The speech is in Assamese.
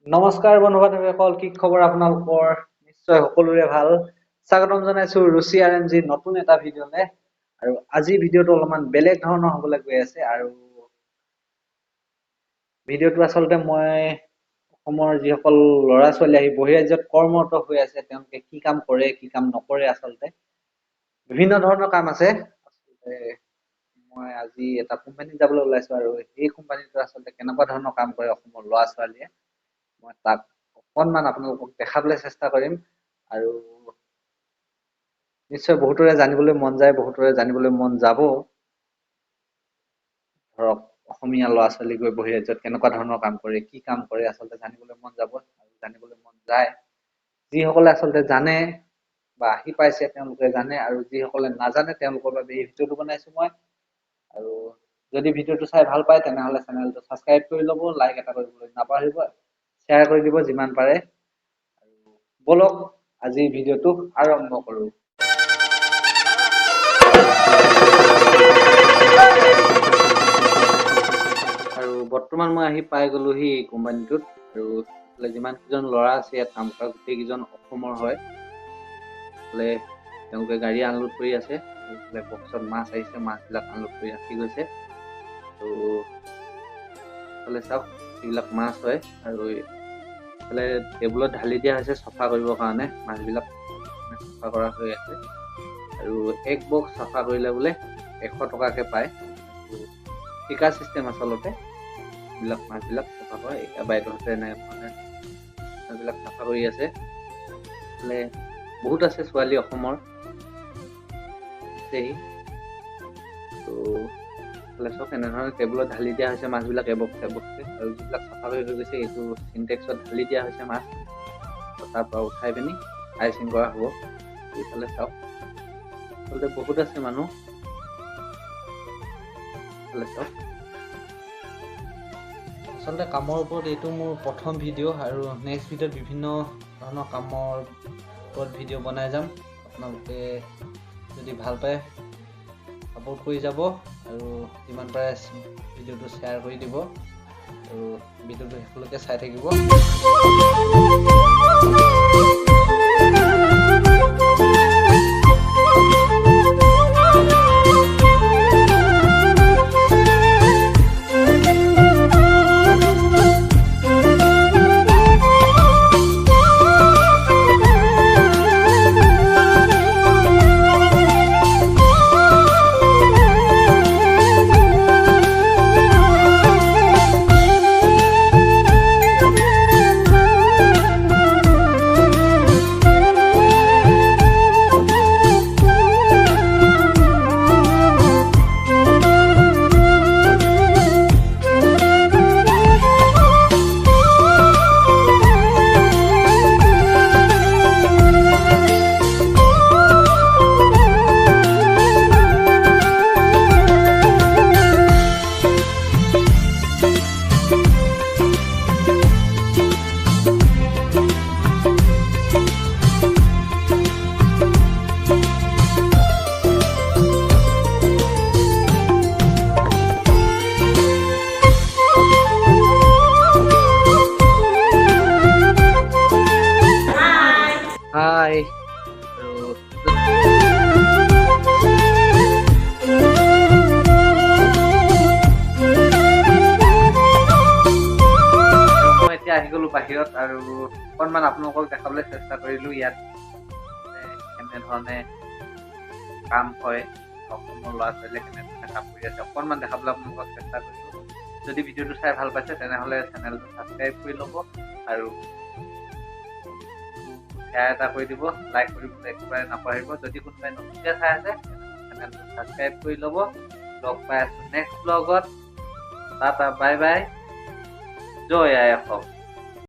নমস্কাৰ বন্ধু বান্ধৱীসকল, কি খবৰ আপোনালোকৰ? নিশ্চয় সকলোৰে ভাল। স্বাগতম জনাইছো ৰুচি RNG নতুন এটা ভিডিঅ'লে। আৰু আজি ভিডিঅ'টো অলপমান বেলেগ ধৰণৰ হ'বলৈ গৈ আছে। আৰু ভিডিঅ'টো আচলতে মই অসমৰ যিসকল ল'ৰা ছোৱালী আহি বহিৰাজ্যত কৰ্মৰত হৈ আছে, তেওঁলোকে কি কাম কৰে কি কাম নকৰে, আচলতে বিভিন্ন ধৰণৰ কাম আছে। আচলতে মই আজি এটা কোম্পানীত যাবলৈ ওলাইছো, আৰু সেই কোম্পানীটো আচলতে কেনেকুৱা ধৰণৰ কাম কৰে অসমৰ ল'ৰা ছোৱালীয়ে, মই তাক অকণমান আপোনালোকক দেখাবলৈ চেষ্টা কৰিম। আৰু নিশ্চয় বহুতৰে জানিবলৈ মন যায়, বহুতৰে জানিবলৈ মন যাব। ধৰক অসমীয়া ল'ৰা ছোৱালী গৈ বহিৰাজ্যত কেনেকুৱা ধৰণৰ কাম কৰে, কি কাম কৰে, আচলতে জানিবলৈ মন যাব আৰু জানিবলৈ মন যায়। যিসকলে আচলতে জানে বা আহি পাইছে তেওঁলোকে জানে, আৰু যিসকলে নাজানে তেওঁলোকৰ বাবে এই ভিডিঅ'টো বনাইছো মই। আৰু যদি ভিডিঅ'টো চাই ভাল পায় তেনেহ'লে চেনেলটো ছাবস্ক্ৰাইব কৰি ল'ব, লাইক এটা কৰিবলৈ নাপাহৰিব, শ্বেয়াৰ কৰি দিব যিমান পাৰে। আৰু বলক আজি ভিডিঅ'টো আৰম্ভ কৰোঁ। আৰু বৰ্তমান মই আহি পাই গ'লোহি এই কোম্পানীটোত। আৰু যিমান কেইজন ল'ৰা আছে ইয়াত কাম কৰা গোটেইকেইজন অসমৰ হয়। তেওঁলোকে গাড়ী আনলোড কৰি আছে, বক্সত মাছ আহিছে, মাছবিলাক আনলোড কৰি ৰাখি গৈছে। আৰু চাওক এইবিলাক মাছ হয়, আৰু এইফালে টেবুলত ঢালি দিয়া হৈছে চফা কৰিবৰ কাৰণে। মাছবিলাক চফা কৰা হৈ আছে, আৰু এক বক্স চাফা কৰিলে বোলে 100 টকাকৈ পায়। ঠিকা চিষ্টেম আচলতে এইবিলাক মাছবিলাক চাফা কৰে। বাইদেউহঁতে এনেধৰণে মাছবিলাক চাফা কৰি আছে। বহুত আছে ছোৱালী অসমৰ, চব এনেধৰণে টেবুলত ঢালি দিয়া হৈছে মাছবিলাক এবক্স এবক্সে। আৰু যিবিলাক চাফা কৰি হৈ গৈছে এইটো চিনটেক্সত ঢালি দিয়া হৈছে মাছ, তাৰ পৰা উঠাই পিনি আইচিং কৰা হ'ব। এইফালে চাওক আচলতে বহুত আছে মানুহ। চাওক আচলতে কামৰ ওপৰত এইটো মোৰ প্ৰথম ভিডিঅ', আৰু নেক্সট ভিডিঅ'ত বিভিন্ন ধৰণৰ কামৰ ওপৰত ভিডিঅ' বনাই যাম। আপোনালোকে যদি ভাল পায় ছাপোৰ্ট কৰি যাব, আৰু যিমান পাৰে ভিডিঅ'টো শ্বেয়াৰ কৰি দিব, আৰু ভিডিঅ'টো শেষলৈকে চাই থাকিব। হাই, মই এতিয়া আহি গ'লো বাহিৰত, আৰু অকণমান আপোনালোকক দেখাবলৈ চেষ্টা কৰিলো ইয়াত কেনেধৰণে কাম হয়, অসমৰ ল'ৰা ছোৱালীয়ে কেনেধৰণে কাম কৰি আছে, অকণমান দেখাবলৈ আপোনালোকক চেষ্টা কৰিলো। যদি ভিডিঅ'টো চাই ভাল পাইছে তেনেহ'লে চেনেলটো ছাবস্ক্ৰাইব কৰি ল'ব, আৰু শ্বেয়াৰ এটা কৰি দিব, লাইক কৰিবলৈ একেবাৰে নাপাহৰিব। যদি কোনোবাই নতুনকৈ চাই আছে চেনেলটো ছাবস্ক্ৰাইব কৰি ল'ব। লগ পাই আছো নেক্সট ব্লগত। টাটা, বাই বাই, জয় আই অসম।